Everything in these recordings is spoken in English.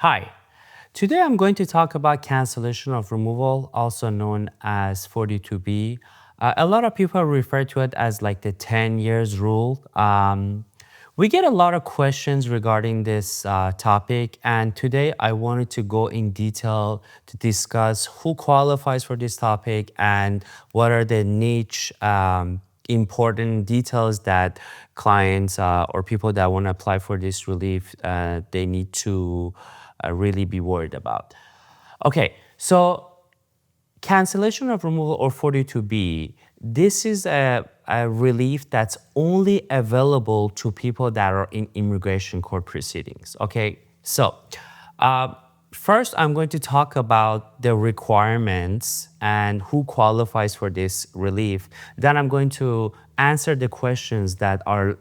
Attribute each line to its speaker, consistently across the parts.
Speaker 1: Hi, today I'm going to talk about cancellation of removal, also known as 42B. A lot of people refer to it as like the 10 years rule. We get a lot of questions regarding this topic, and today I wanted to go in detail to discuss who qualifies for this topic and what are the niche important details that clients or people that want to apply for this relief they need to really be worried about. Okay, so cancellation of removal or 42B, this is a relief that's only available to people that are in immigration court proceedings. Okay, so first I'm going to talk about the requirements and who qualifies for this relief. Then I'm going to answer the questions that our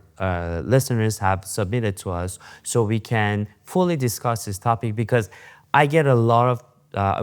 Speaker 1: listeners have submitted to us so we can fully discuss this topic, because I get a lot of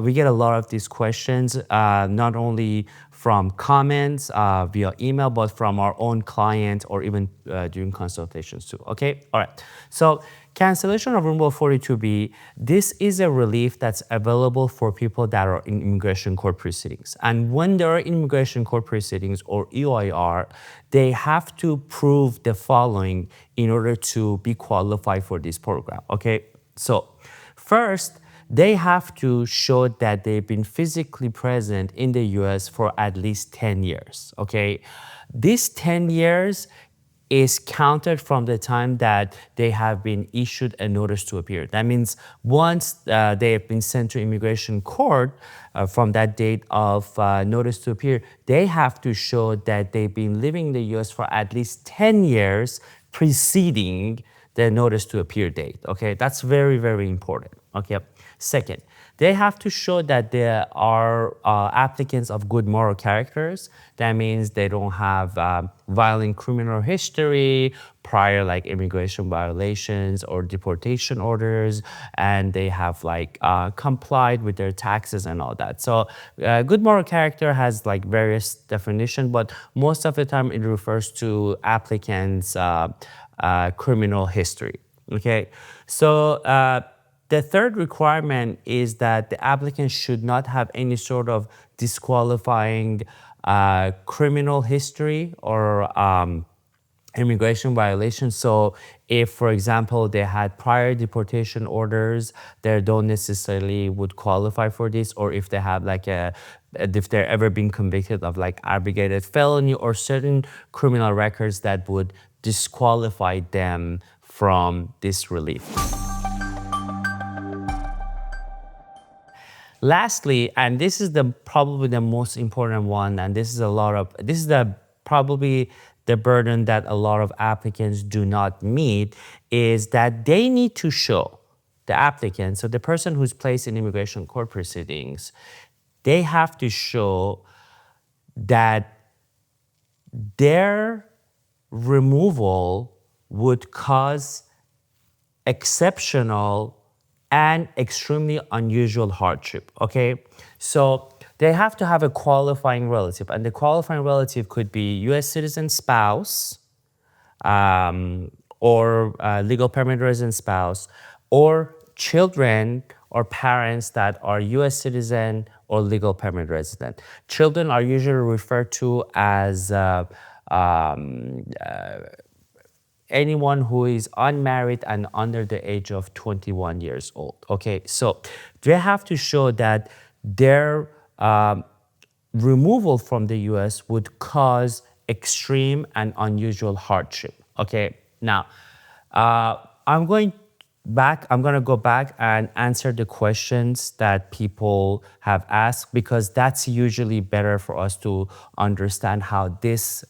Speaker 1: we get a lot of these questions, not only from comments via email, but from our own client or even during consultations too. Okay, all right. So cancellation of removal 42B, this is a relief that's available for people that are in immigration court proceedings. And when they are in immigration court proceedings or EOIR, they have to prove the following in order to be qualified for this program. Okay, so first, they have to show that they've been physically present in the US for at least 10 years, okay? This 10 years is counted from the time that they have been issued a notice to appear. That means once they have been sent to immigration court, from that date of notice to appear, they have to show that they've been living in the US for at least 10 years preceding the notice to appear date, okay? That's very, very important, okay? Second, they have to show that they are applicants of good moral characters. That means they don't have violent criminal history, prior like immigration violations or deportation orders, and they have like complied with their taxes and all that. So good moral character has like various definitions, but most of the time it refers to applicants' criminal history, okay? So the third requirement is that the applicant should not have any sort of disqualifying criminal history or immigration violations. So if, for example, they had prior deportation orders, they don't necessarily would qualify for this, or if they have like if they're ever been convicted of like aggravated felony or certain criminal records that would disqualify them from this relief. Lastly, and this is probably the most important one, and this is probably the burden that a lot of applicants do not meet, is that they need to show the applicant, so the person who's placed in immigration court proceedings, they have to show that their removal would cause exceptional and extremely unusual hardship, okay? So they have to have a qualifying relative, and the qualifying relative could be US citizen spouse, or legal permanent resident spouse, or children or parents that are US citizen or legal permanent resident. Children are usually referred to as anyone who is unmarried and under the age of 21 years old, okay? So they have to show that their removal from the US would cause extreme and unusual hardship, okay? Now, I'm going to go back and answer the questions that people have asked, because that's usually better for us to understand how this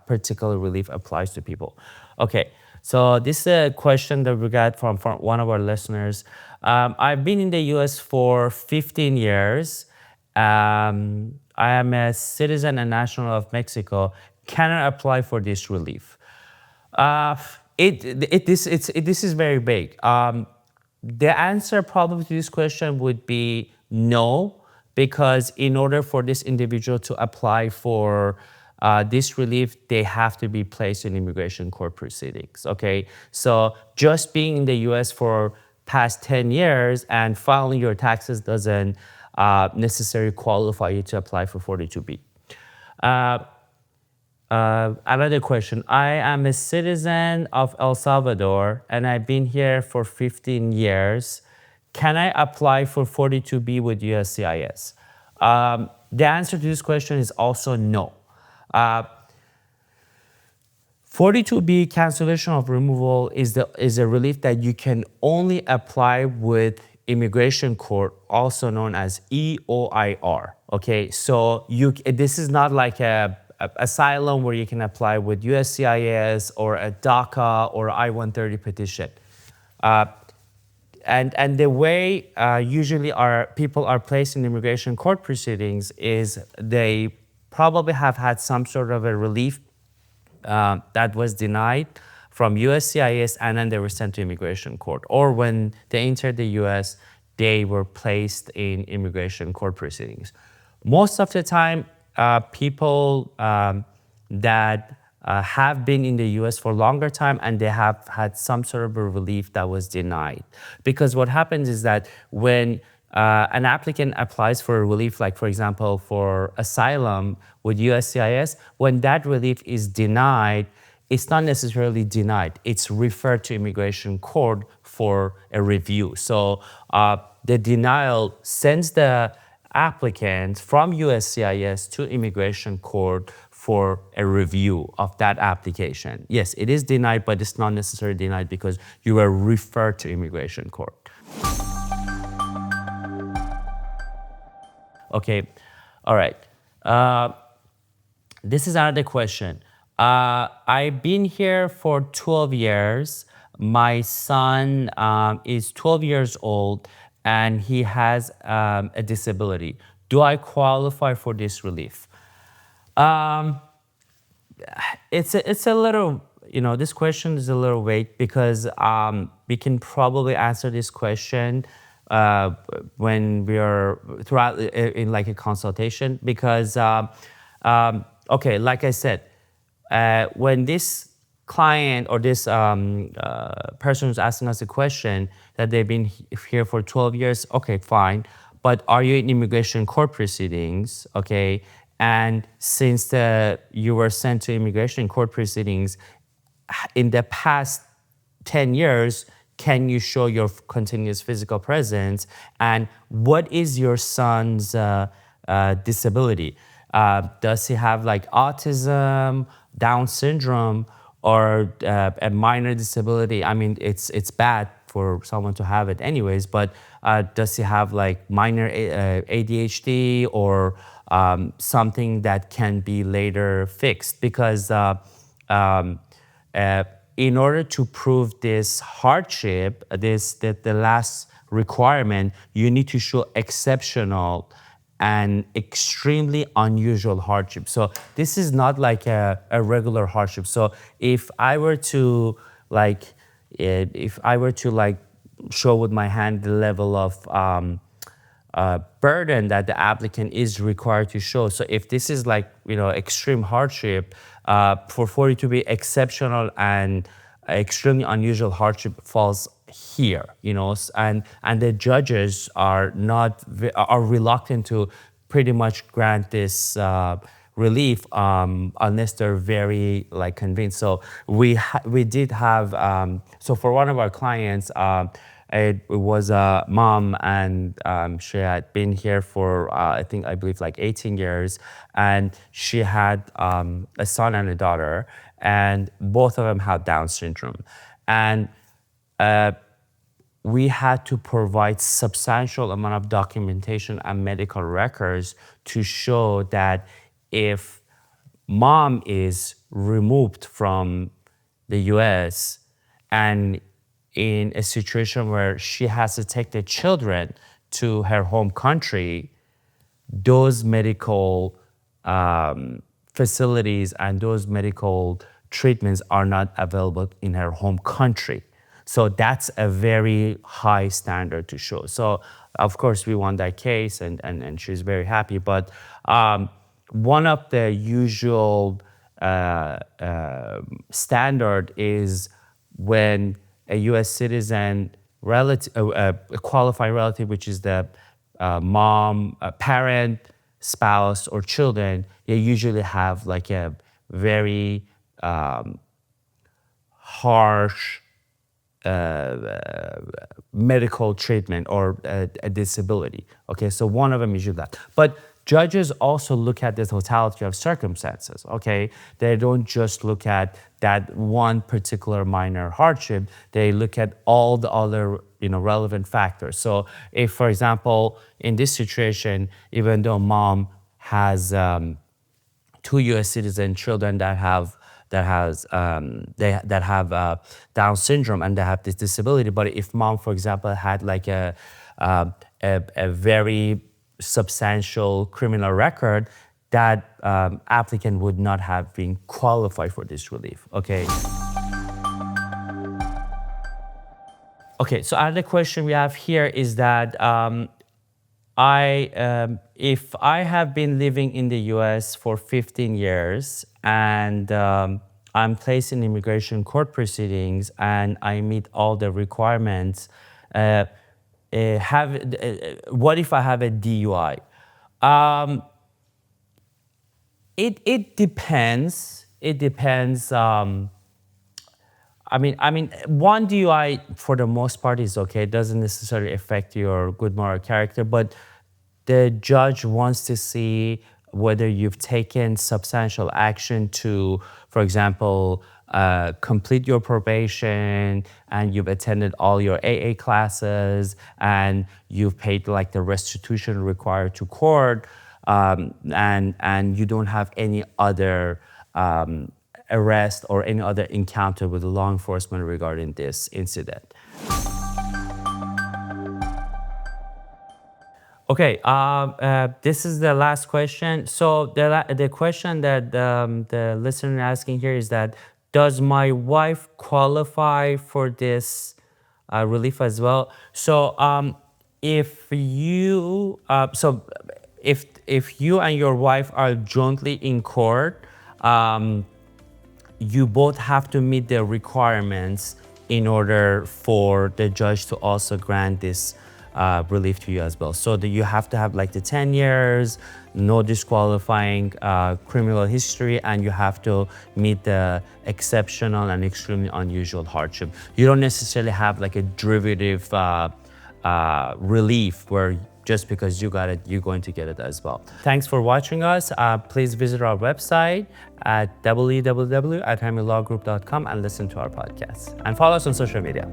Speaker 1: particular relief applies to people. Okay, so this is a question that we got from one of our listeners. I've been in the US for 15 years. I am a citizen and national of Mexico. Can I apply for this relief? This is very vague. The answer probably to this question would be no, because in order for this individual to apply for this relief, they have to be placed in immigration court proceedings, okay? So just being in the US for past 10 years, and filing your taxes doesn't necessarily qualify you to apply for 42B. Another question. I am a citizen of El Salvador and I've been here for 15 years. Can I apply for 42B with USCIS? The answer to this question is also no. 42B cancellation of removal is a relief that you can only apply with immigration court, also known as EOIR. Okay, so this is not like a asylum where you can apply with USCIS or a DACA or I-130 petition. And the way usually people are placed in immigration court proceedings is they probably have had some sort of a relief that was denied from USCIS, and then they were sent to immigration court. Or when they entered the US, they were placed in immigration court proceedings. Most of the time, people that have been in the US for a longer time and they have had some sort of a relief that was denied. Because what happens is that when an applicant applies for a relief, like for example, for asylum with USCIS, when that relief is denied, it's not necessarily denied. It's referred to immigration court for a review. So the denial sends the applicant from USCIS to immigration court for a review of that application. Yes, it is denied, but it's not necessarily denied because you were referred to immigration court. Okay, all right. This is another question. I've been here for 12 years. My son is 12 years old and he has a disability. Do I qualify for this relief? It's a little, this question is a little vague because we can probably answer this question when we are throughout in like a consultation because, okay, like I said, when this client or this person who's asking us a question that they've been here for 12 years, okay, fine. But are you in immigration court proceedings, okay? And since you were sent to immigration court proceedings, in the past 10 years, can you show your continuous physical presence? And what is your son's disability? Does he have like autism, Down syndrome, or a minor disability? I mean, it's bad for someone to have it anyways, but does he have like minor ADHD or something that can be later fixed? Because in order to prove this hardship, the last requirement, you need to show exceptional and extremely unusual hardship. So this is not like a regular hardship. So if I were to show with my hand the level of burden that the applicant is required to show. So if this is like, extreme hardship, for 40 to be exceptional and extremely unusual hardship falls here, and the judges are reluctant to pretty much grant this relief unless they're very convinced. So we did have so for one of our clients, it was a mom and she had been here for I believe 18 years, and she had a son and a daughter, and both of them had Down syndrome, and we had to provide substantial amount of documentation and medical records to show that if mom is removed from the US and in a situation where she has to take the children to her home country, those medical facilities and those medical treatments are not available in her home country. So that's a very high standard to show. So of course we won that case and she's very happy. But one of the usual standard is when a US citizen a qualified relative, which is the mom, parent, spouse, or children, they usually have like a very harsh medical treatment or a disability. Okay, so one of them is that. But judges also look at the totality of circumstances. Okay, they don't just look at that one particular minor hardship. They look at all the other relevant factors. So if, for example, in this situation, even though mom has two U.S. citizen children that have Down syndrome and they have this disability. But if mom, for example, had like a very substantial criminal record, that applicant would not have been qualified for this relief. Okay. Okay. So another question we have here is that if I have been living in the U.S. for 15 years and I'm placed in immigration court proceedings and I meet all the requirements, what if I have a DUI? It depends. It depends. I mean, one DUI for the most part is okay. It doesn't necessarily affect your good moral character, but the judge wants to see whether you've taken substantial action to, for example, complete your probation and you've attended all your AA classes and you've paid like the restitution required to court, and you don't have any other arrest or any other encounter with law enforcement regarding this incident. Okay, this is the last question. So the question that the listener asking here is that, does my wife qualify for this relief as well? So if you and your wife are jointly in court, you both have to meet the requirements in order for the judge to also grant this relief to you as well. So that you have to have like the 10 years, no disqualifying criminal history, and you have to meet the exceptional and extremely unusual hardship. You don't necessarily have like a derivative relief where just because you got it, you're going to get it as well. Thanks for watching us. Please visit our website at www.adhamilawgroup.com and listen to our podcast. And follow us on social media.